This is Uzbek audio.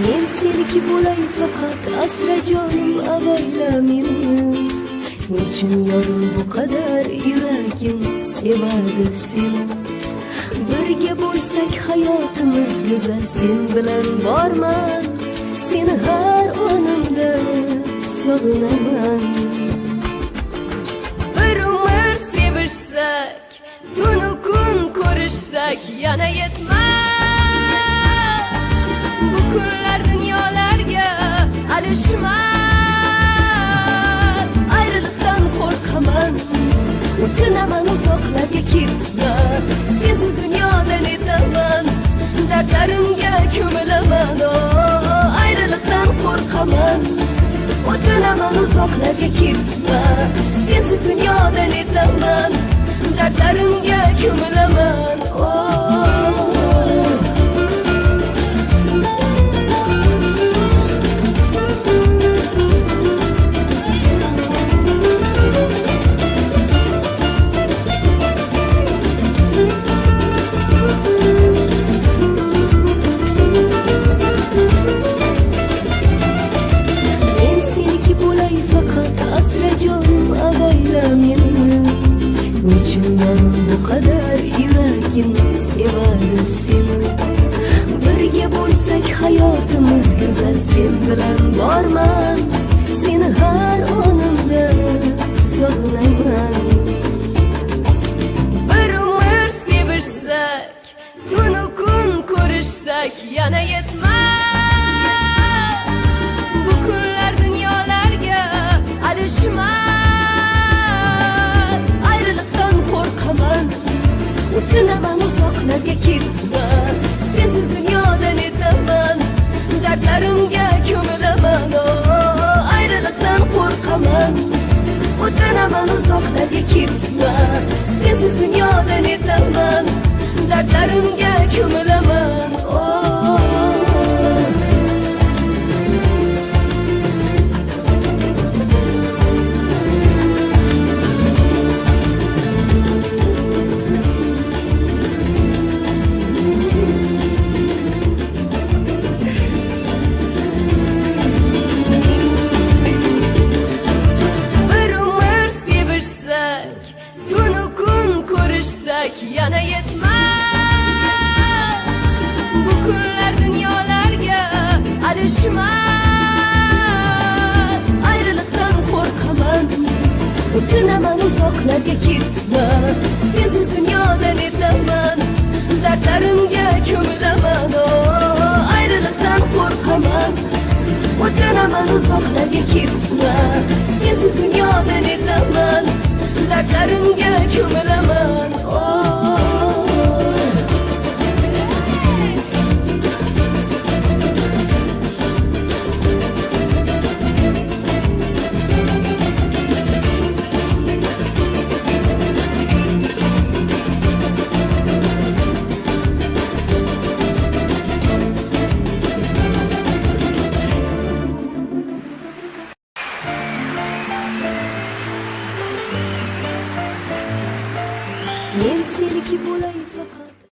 Men seniki bo'lay faqat, asra jonim avayla meni. Nechun yorim bu qadar yuragim sevadi seni. Birga bo'lsak hayotimiz go'zal, sen bilan borman, seni har onimda sog'inaman. Bir umr sevishsak, tunu kun ko'rishsak yana yetmez. Bu kunlar dunyolarga alishmas. Ayriliqdan qo'rqaman, o'tinaman uzoqlarga ketma. Sensiz dunyodan etaman, dardlarimga ko'milaman. Ayriliqdan qo'rqaman, o'tinaman uzoqlarga ketma. Sensiz dunyodan etaman, dardlarimga ko'milaman. Nechun yorim bu qadar yuragim sevadi seni. Birga bo'lsak hayotimiz go'zal, sen bilan borman, seni har onimda sog'inaman. Bir umr sevishsak, tunu kun ko'rishsak yana yetmez. Bu kunlar dunyolarga alishmas. Ayriliqdan qo'rqaman, o'tinaman uzoqlarga ketma. Sensiz dunyodan etaman, dardlarimga ko'milaman. Ayriliqdan qo'rqaman, o'tinaman uzoqlarga ketma. Sensiz dunyodan etaman, dardlarimga ko'milaman. Yana yetmez. Bu kunlar dunyolarga alishmas. Ayriliqdan qo'rqaman, o'tinaman uzoqlarga ketma. Sensiz dunyodan etaman, dardlarimga ko'milaman. Ayriliqdan qo'rqaman, o'tinaman uzoqlarga ketma. Sensiz dunyodan etaman, dardlarimga ko'milaman.